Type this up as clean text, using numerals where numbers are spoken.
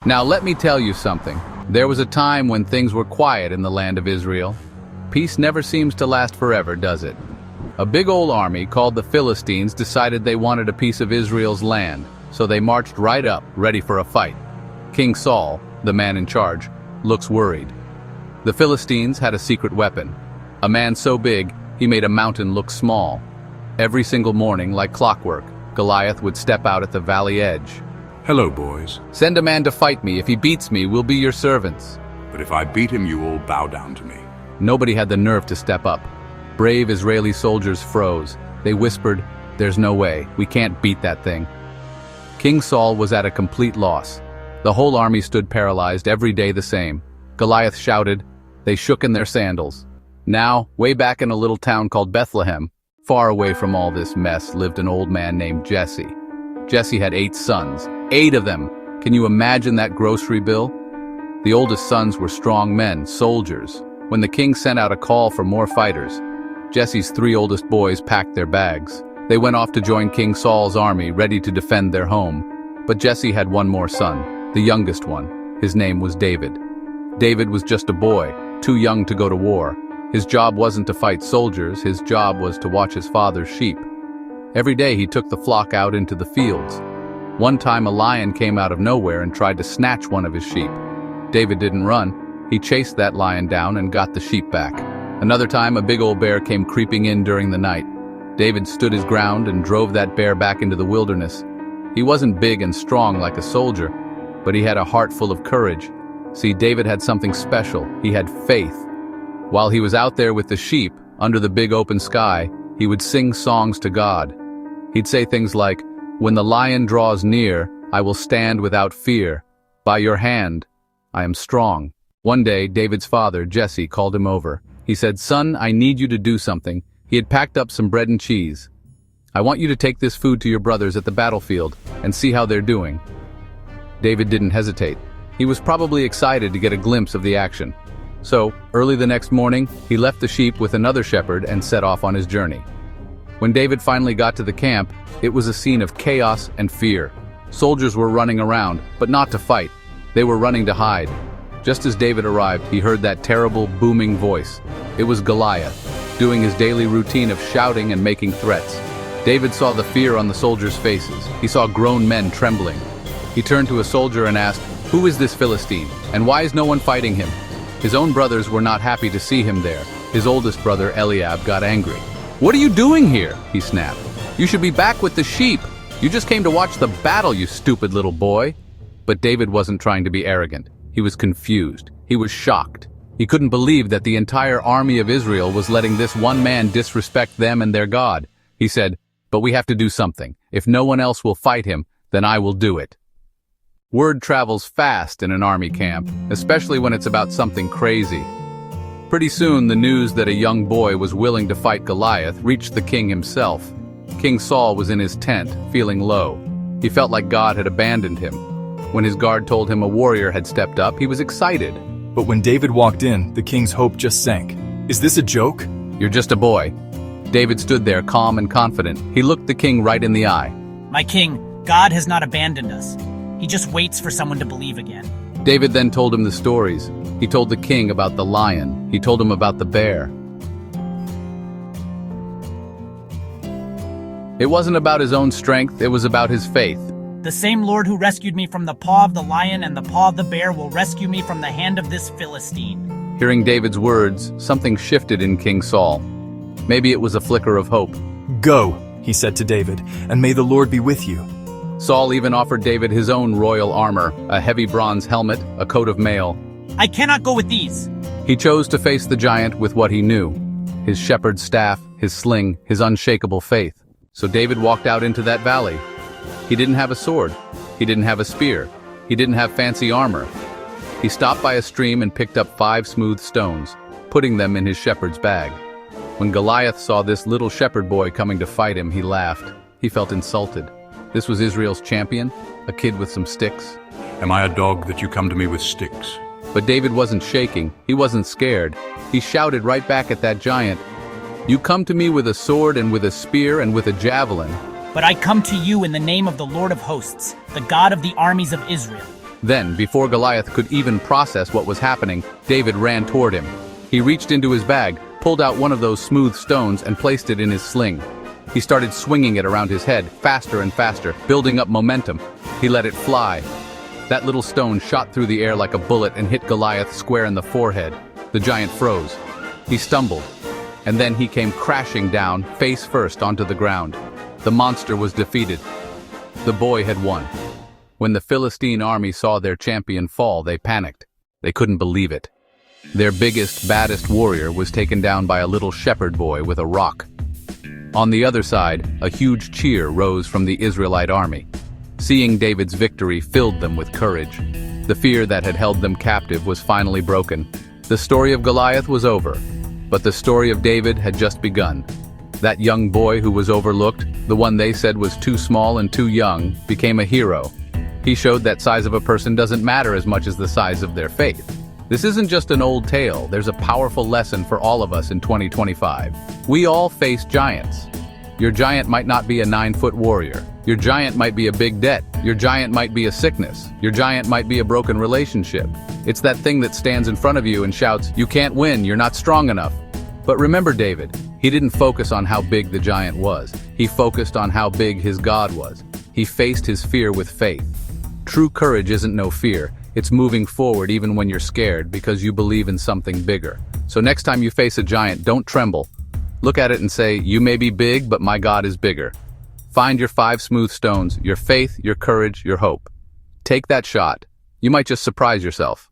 Now let me tell you something. There was a time when things were quiet in the land of Israel. Peace never seems to last forever, does it? A big old army called the Philistines decided they wanted a piece of Israel's land, so they marched right up, ready for a fight. King Saul, the man in charge, looks worried. The Philistines had a secret weapon. A man so big, he made a mountain look small. Every single morning, like clockwork, Goliath would step out at the valley edge. Hello, boys. Send a man to fight me. If he beats me, we'll be your servants. But if I beat him, you all bow down to me. Nobody had the nerve to step up. Brave Israeli soldiers froze. They whispered, "There's no way. We can't beat that thing." King Saul was at a complete loss. The whole army stood paralyzed, every day the same. Goliath shouted. They shook in their sandals. Now, way back in a little town called Bethlehem, far away from all this mess, lived an old man named Jesse. Jesse had 8 sons. 8 of them! Can you imagine that grocery bill? The oldest sons were strong men, soldiers. When the king sent out a call for more fighters, Jesse's 3 oldest boys packed their bags. They went off to join King Saul's army, ready to defend their home. But Jesse had one more son, the youngest one. His name was David. David was just a boy, too young to go to war. His job wasn't to fight soldiers, his job was to watch his father's sheep. Every day he took the flock out into the fields. One time a lion came out of nowhere and tried to snatch one of his sheep. David didn't run. He chased that lion down and got the sheep back. Another time a big old bear came creeping in during the night. David stood his ground and drove that bear back into the wilderness. He wasn't big and strong like a soldier, but he had a heart full of courage. See, David had something special. He had faith. While he was out there with the sheep, under the big open sky, he would sing songs to God. He'd say things like, "When the lion draws near, I will stand without fear. By your hand, I am strong." One day, David's father, Jesse, called him over. He said, "Son, I need you to do something." He had packed up some bread and cheese. "I want you to take this food to your brothers at the battlefield and see how they're doing." David didn't hesitate. He was probably excited to get a glimpse of the action. So, early the next morning, he left the sheep with another shepherd and set off on his journey. When David finally got to the camp, it was a scene of chaos and fear. Soldiers were running around, but not to fight. They were running to hide. Just as David arrived, he heard that terrible, booming voice. It was Goliath, doing his daily routine of shouting and making threats. David saw the fear on the soldiers' faces. He saw grown men trembling. He turned to a soldier and asked, "Who is this Philistine, and why is no one fighting him?" His own brothers were not happy to see him there. His oldest brother, Eliab, got angry. "What are you doing here?" he snapped. "You should be back with the sheep. You just came to watch the battle, you stupid little boy." But David wasn't trying to be arrogant. He was confused. He was shocked. He couldn't believe that the entire army of Israel was letting this one man disrespect them and their God. He said, "But we have to do something. If no one else will fight him, then I will do it." Word travels fast in an army camp, especially when it's about something crazy. Pretty soon, the news that a young boy was willing to fight Goliath reached the king himself. King Saul was in his tent, feeling low. He felt like God had abandoned him. When his guard told him a warrior had stepped up, he was excited. But when David walked in, the king's hope just sank. "Is this a joke?" "You're just a boy." David stood there calm and confident. He looked the king right in the eye. "My king, God has not abandoned us. He just waits for someone to believe again." David then told him the stories. He told the king about the lion. He told him about the bear. It wasn't about his own strength, it was about his faith. "The same Lord who rescued me from the paw of the lion and the paw of the bear will rescue me from the hand of this Philistine." Hearing David's words, something shifted in King Saul. Maybe it was a flicker of hope. "Go," he said to David, "and may the Lord be with you." Saul even offered David his own royal armor, a heavy bronze helmet, a coat of mail. "I cannot go with these." He chose to face the giant with what he knew. His shepherd's staff, his sling, his unshakable faith. So David walked out into that valley. He didn't have a sword. He didn't have a spear. He didn't have fancy armor. He stopped by a stream and picked up 5 smooth stones, putting them in his shepherd's bag. When Goliath saw this little shepherd boy coming to fight him, he laughed. He felt insulted. This was Israel's champion, a kid with some sticks. Am I a dog that you come to me with sticks? But David wasn't shaking. He wasn't scared. He shouted right back at that giant, "You come to me with a sword and with a spear and with a javelin. But I come to you in the name of the Lord of hosts, the God of the armies of Israel." Then, before Goliath could even process what was happening, David ran toward him. He reached into his bag, pulled out one of those smooth stones and placed it in his sling. He started swinging it around his head, faster and faster, building up momentum. He let it fly. That little stone shot through the air like a bullet and hit Goliath square in the forehead. The giant froze. He stumbled, and then he came crashing down, face first onto the ground. The monster was defeated. The boy had won. When the Philistine army saw their champion fall, they panicked. They couldn't believe it. Their biggest, baddest warrior was taken down by a little shepherd boy with a rock. On the other side, a huge cheer rose from the Israelite army. Seeing David's victory filled them with courage. The fear that had held them captive was finally broken. The story of Goliath was over, but the story of David had just begun. That young boy who was overlooked, the one they said was too small and too young, became a hero. He showed that size of a person doesn't matter as much as the size of their faith. This isn't just an old tale, there's a powerful lesson for all of us in 2025. We all face giants. Your giant might not be a 9-foot warrior. Your giant might be a big debt. Your giant might be a sickness. Your giant might be a broken relationship. It's that thing that stands in front of you and shouts, "You can't win, you're not strong enough." But remember David, he didn't focus on how big the giant was. He focused on how big his God was. He faced his fear with faith. True courage isn't no fear. It's moving forward even when you're scared because you believe in something bigger. So next time you face a giant, don't tremble. Look at it and say, "You may be big, but my God is bigger." Find your 5 smooth stones, your faith, your courage, your hope. Take that shot. You might just surprise yourself.